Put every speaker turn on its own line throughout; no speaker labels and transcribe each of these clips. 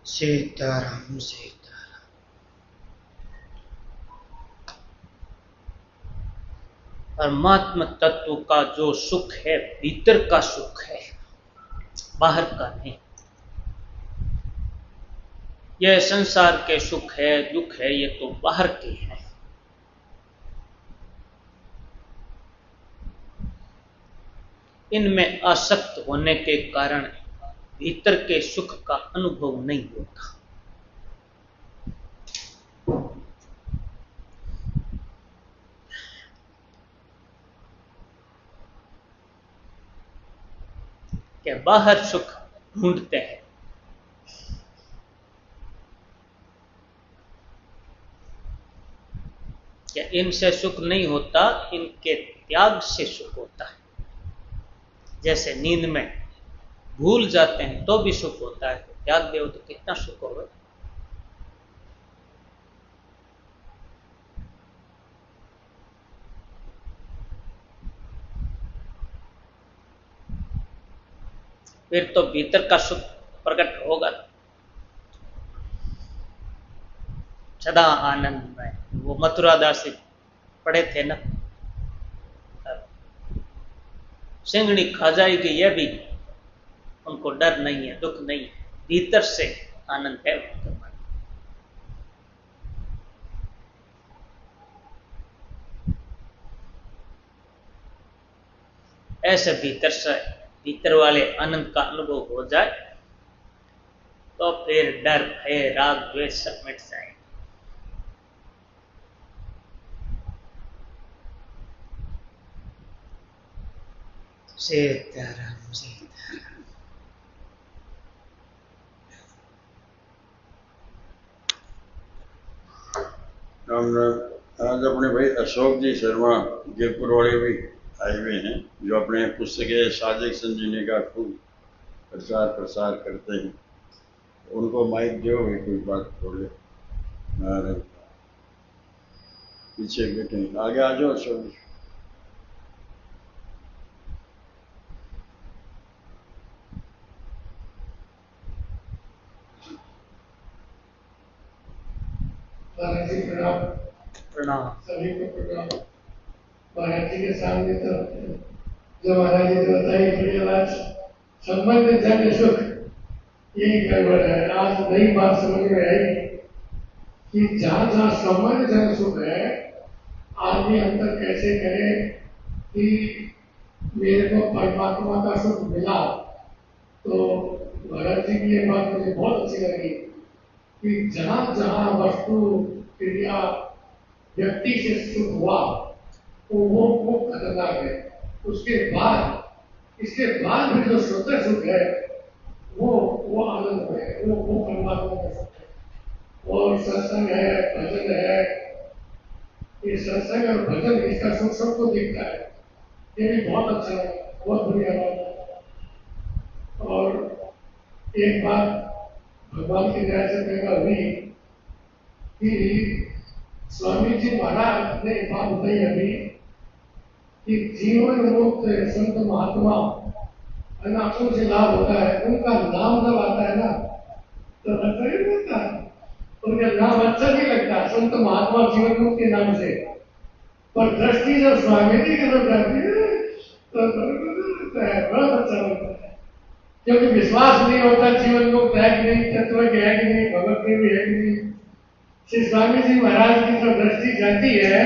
सीताराम सीताराम। परमात्मा तत्व का जो सुख है भीतर का सुख है, बाहर का नहीं। यह संसार के सुख है दुख है, ये तो बाहर के हैं। इनमें आसक्त होने के कारण भीतर के सुख का अनुभव नहीं होता। क्या बाहर सुख ढूंढते हैं, क्या इनसे सुख नहीं होता, इनके त्याग से सुख होता है। जैसे नींद में भूल जाते हैं तो भी सुख होता है, तो त्याग देव तो कितना सुख होगा। फिर तो भीतर का सुख प्रकट होगा। सदा आनंद में वो मथुरा दास पढ़े थे ना, सिंगड़ी खा जाएगी यह भी उनको डर नहीं है, दुख नहीं है, भीतर से आनंद है उनके मन। ऐसे भीतर वाले आनंद का अनुभव हो जाए तो फिर डर भय राग द्वेष सब मिट जाए। सीताराम सीताराम।
राम राम। आज अपने भाई अशोक जी शर्मा गिरपुर वाले भी आए हुए हैं, जो अपने पुस्तक साजिक संजीवनी का खूब प्रचार प्रसार करते हैं। उनको माइक दो भाई, कोई बात बोले। अरे पीछे बैठे, आगे आ जाओ अशोक जी।
प्रणाम।
सभी को प्रणाम। महाराज जी के सामने तो जो महाराज जी ने बताई बड़ी आवाज, संबंध जन सुख, यही गड़बड़ है। आज नई बात समझ में आई कि जहां जहां संबंध जन सुख है, आदमी अंतर कैसे करे कि मेरे को परमात्मा का सुख मिला। तो महाराज जी की ये बात मुझे बहुत अच्छी लगी कि जहां जहां वस्तु क्रिया व्यक्ति से सुख हुआ वो खतरनाक है। उसके बाद इसके बाद भी जो स्वतः सुख है वो आनंद में है, वो परमात्मा का सुख है। और सत्संग है, भजन है, ये सत्संग और भजन इसका सुख सबको दिखता है। ये भी बहुत अच्छा है, बहुत बढ़िया बात है। और एक बात भगवान की दया से पैदा हुई कि स्वामी जी महाराज ने बात बताई अभी कि जीवन मुक्त संत महात्मा अनाथों से लाभ होता है। उनका नाम जब आता है ना तो अच्छा ही लगता है। उनका नाम अच्छा नहीं लगता संत महात्मा जीवन मुक्त के नाम से, पर दृष्टि जब स्वामी जी की तरफ जाती है तो लगता है, बहुत अच्छा लगता है। क्योंकि विश्वास नहीं होता जीवन मुक्त है कि नहीं, तत्व है कि नहीं, भगवत देव है कि नहीं। श्री स्वामी जी महाराज की जब दृष्टि जाती है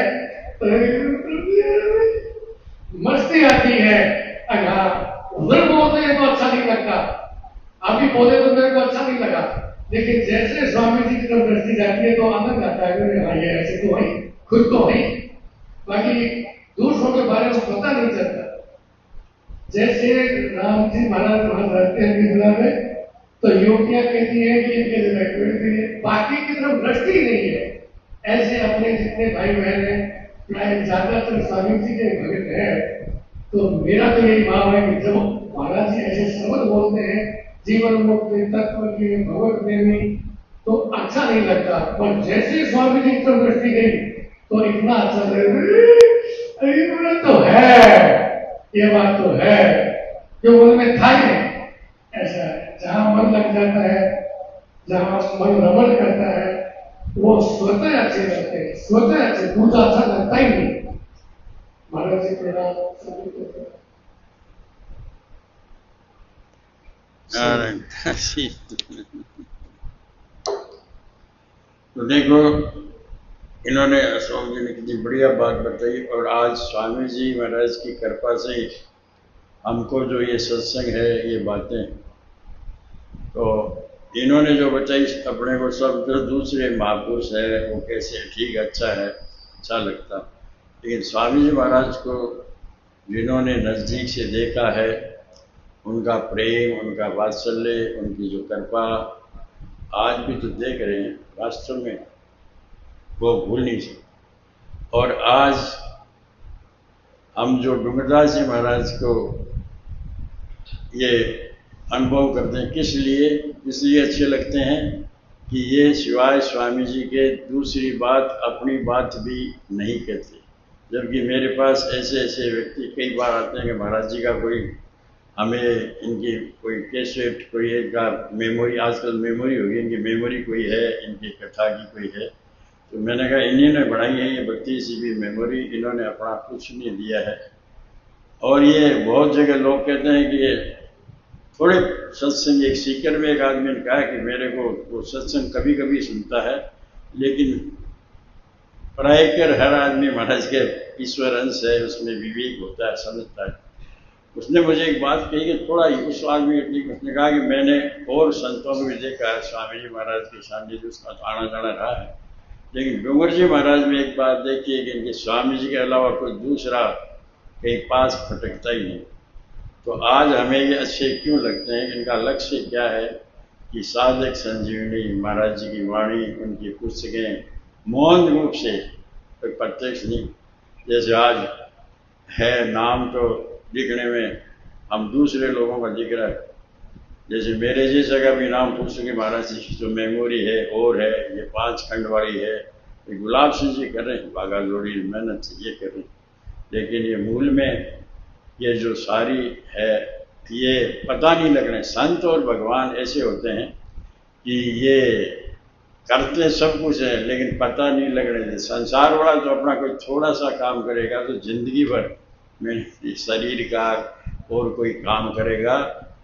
तो मस्ती आती है। उधर बोलते हैं तो अच्छा नहीं लगता, अभी बोले तो मेरे को अच्छा नहीं लगा, लेकिन जैसे स्वामी जी की तरफ दृष्टि जाती है तो आनंद आता है। हाँ ये ऐसे तो है, खुद तो है, बाकी दूसरों के बारे में पता नहीं चलता। जैसे राम जी महाराज वहां रहते हैं मिथिला में, तो योगियां कहती है कि इनके जगह बाकी की तरफ दृष्टि नहीं है। ऐसे अपने जितने भाई बहन हैं प्राय ज्यादातर स्वामी जी के भक्त है। तो मेरा तो यही भाव है कि जब महाराज जी ऐसे शब्द बोलते हैं जीवन मुक्त तत्व की भगवत प्रेमी, तो अच्छा नहीं लगता। पर जैसे स्वामी जी की तरफ दृष्टि गई तो इतना अच्छा लगा, तो है, ये बात तो है जो मन में था ही नहीं। ऐसा है, जहां मन लग जाता है जहाँ मन रमण करता है वो स्वतः अच्छे रहते हैं, स्वतः अच्छे, दूसरा अच्छा लगता ही नहीं। महाराज जी प्रणाम, सभी को प्रणाम।
तो देखो, इन्होंने अशोक जी ने कितनी बढ़िया बात बताई, और आज स्वामी जी महाराज की कृपा से हमको जो ये सत्संग है, ये बातें तो इन्होंने जो बताई अपने को, सब जो दूसरे महापुरुष है वो कैसे ठीक अच्छा है, अच्छा लगता, लेकिन स्वामी जी महाराज को जिन्होंने नज़दीक से देखा है, उनका प्रेम, उनका वात्सल्य, उनकी जो कृपा आज भी तो देख रहे हैं, वास्तव में वो भूल नहीं सकते। और आज हम जो डूंगरदास जी महाराज को ये अनुभव करते हैं, किस लिए इसलिए अच्छे लगते हैं कि ये सिवाय स्वामी जी के दूसरी बात, अपनी बात भी नहीं कहते। जबकि मेरे पास ऐसे ऐसे व्यक्ति कई बार आते हैं कि महाराज जी का कोई, हमें इनकी कोई कैसेट, कोई एक का मेमोरी, आजकल मेमोरी होगी, इनकी मेमोरी कोई है, इनकी कथा की कोई है, तो मैंने कहा इन्हीं ने बढ़ाई है ये 32 GB मेमोरी, इन्होंने अपना कुछ नहीं दिया है। और ये बहुत जगह लोग कहते हैं कि ये थोड़े सत्संग, एक सीकर में एक आदमी ने कहा कि मेरे को वो सत्संग कभी कभी सुनता है, लेकिन प्रायकर हर आदमी महाराज के ईश्वर अंश है, उसमें विवेक होता है, समझता है। उसने मुझे एक बात कही कि थोड़ा उस आदमी ठीक, उसने कहा कि मैंने और संतों को भी देखा है, स्वामी जी महाराज के सानिध्य उसका आना जाना रहा है, लेकिन डूंगर जी महाराज में एक बात देखी है कि इनके स्वामी जी के अलावा कोई दूसरा कहीं पास भटकता ही नहीं। तो आज हमें ये अच्छे क्यों लगते हैं, इनका लक्ष्य क्या है कि साधक संजीवनी, महाराज जी की वाणी, उनकी पुस्तकें मौन रूप से, कोई प्रत्यक्ष नहीं, जैसे आज है नाम तो लिखने में हम दूसरे लोगों का दिख रहा है, जैसे मेरे जैसा का भी नाम पूछ सके, महाराज जी की जो मेमोरी है और है, ये 5 खंड वाली है, ये गुलाब सिंह जी कर रहे हैं, बागा जोड़ी मेहनत से ये कर रहे हैं, लेकिन ये मूल में ये जो सारी है, ये पता नहीं लग रहे। संत और भगवान ऐसे होते हैं कि ये करते सब कुछ है, लेकिन पता नहीं लग रहे। संसार वाला तो अपना कोई थोड़ा सा काम करेगा तो जिंदगी भर में शरीर का और कोई काम करेगा,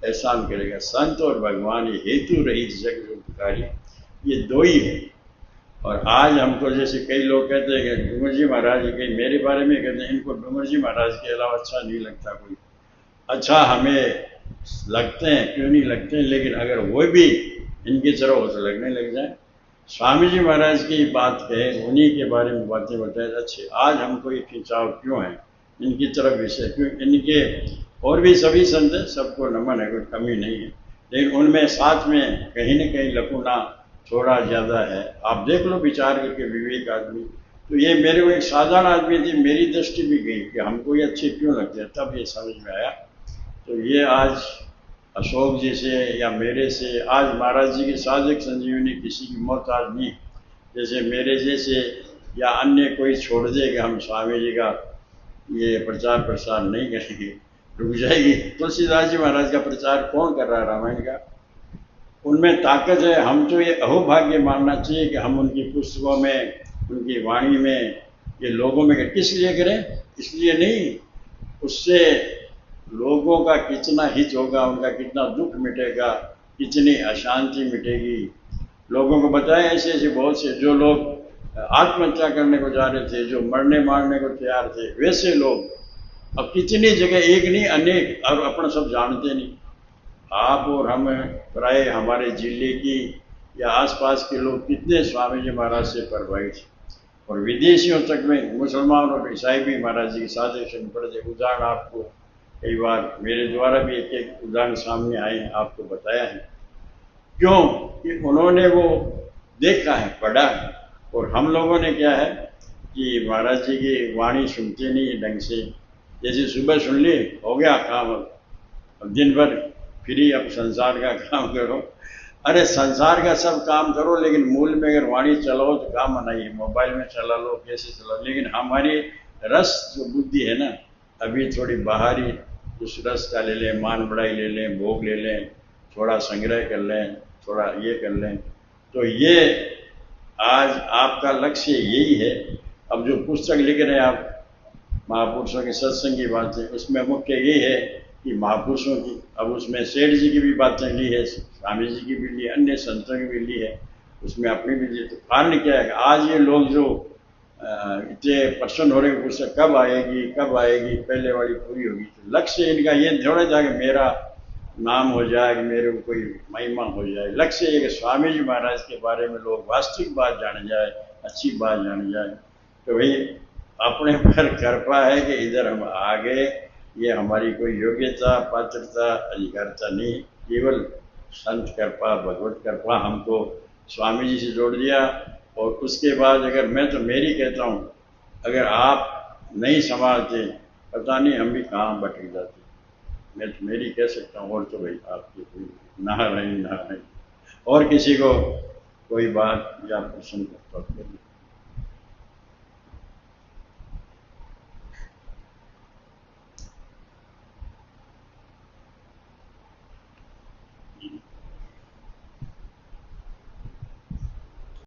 एहसान करेगा। संत और भगवान ये हेतु रहित जग जो पुकारी, ये दो ही है। और आज हमको जैसे कई लोग कहते हैं कि डूंगर जी महाराज, कई मेरे बारे में कहते हैं इनको डूंगर जी महाराज के अलावा अच्छा नहीं लगता कोई। अच्छा हमें लगते हैं, क्यों नहीं लगते हैं, लेकिन अगर वो भी इनकी तरह हो तो लगने लग जाए। स्वामी जी महाराज की बात कहे, उन्हीं के बारे में बातें बताए, अच्छे आज हमको ये खिंचाव क्यों है इनकी तरफ विषय, क्यों इनके और भी सभी संत हैं, सबको नमन है, कोई कमी नहीं है, लेकिन उनमें साथ में कहीं न कहीं लकुना थोड़ा ज़्यादा है। आप देख लो विचार करके, विवेक आदमी। तो ये मेरे को एक साधारण आदमी थी, मेरी दृष्टि भी गई कि हमको ये अच्छे क्यों लगते हैं, तब ये समझ में आया। तो ये आज अशोक जी से या मेरे से, आज महाराज जी की साधक संजीवनी किसी की मोहताज नहीं। जैसे मेरे जैसे या अन्य कोई छोड़ दे कि हम स्वामी जी का ये प्रचार प्रसार नहीं करेंगे, रुक जाएगी। तुलसीदास जी महाराज का प्रचार कौन कर रहा है रामायण का? उनमें ताकत है। हम तो ये अहोभाग्य मानना चाहिए कि हम उनकी पुस्तकों में, उनकी वाणी में, ये लोगों में किस लिए करें? इसलिए नहीं, उससे लोगों का कितना हित होगा, उनका कितना दुख मिटेगा, कितनी अशांति मिटेगी। लोगों को बताएं ऐसे ऐसे बहुत से जो लोग आत्महत्या करने को जा रहे थे, जो मरने मारने को तैयार थे, वैसे लोग अब कितनी जगह, एक नहीं अनेक, और अपना सब जानते नहीं। आप और हम प्राय हमारे जिले की या आसपास के लोग कितने स्वामी जी महाराज से प्रभावित, और विदेशियों तक में मुसलमान और ईसाई भी महाराज जी के साथ पढ़ते। उदाहरण आपको कई बार मेरे द्वारा भी एक एक उदाहरण सामने आए हैं, आपको बताया है। क्यों कि उन्होंने वो देखा है, पढ़ा है। और हम लोगों ने क्या है कि महाराज जी की वाणी सुनते नहीं ढंग से। जैसे सुबह सुन ली, हो गया काम, अब दिन भर फ्री, अब संसार का काम करो। अरे संसार का सब काम करो, लेकिन मूल में अगर वाणी चलाओ तो काम नहीं है। मोबाइल में चला लो, कैसे चलाओ, लेकिन हमारी रस जो बुद्धि है ना, अभी थोड़ी बाहरी उस रस का ले लें, मान बढ़ाई ले लें, भोग ले लें, थोड़ा संग्रह कर लें, थोड़ा ये कर लें, तो ये आज आपका लक्ष्य यही है। अब जो पुस्तक लिख रहे हैं आप महापुरुषों के सत्संग की बातें, उसमें मुख्य ये है कि महापुरुषों की, अब उसमें सेठ जी की भी बातें ली है, स्वामी जी की भी ली, अन्य संतों की भी ली है, उसमें अपनी भी ली। तो कारण क्या है, आज ये लोग जो इतने प्रसन्न हो रहे हैं पुस्तक कब आएगी कब आएगी, पहले वाली पूरी होगी। तो लक्ष्य इनका ये थोड़ा था कि मेरा नाम हो जाए, कि मेरे को कोई महिमा हो जाए। लक्ष्य ये कि स्वामी जी महाराज के बारे में लोग वास्तविक बात जान जाए, अच्छी बात जान जाए। तो भाई अपने पर कृपा है कि इधर हम आ गए, ये हमारी कोई योग्यता पात्रता अधिकारता नहीं, केवल संत कृपा भगवत कृपा हमको स्वामी जी से जोड़ दिया। और उसके बाद अगर मैं तो मेरी कहता हूँ, अगर आप नहीं संभालते पता नहीं हम भी कहाँ भटक जाते। मैं तो मेरी कह सकता हूँ, और तो भाई आपकी कोई ना रही और किसी को कोई बात या प्रश्न करता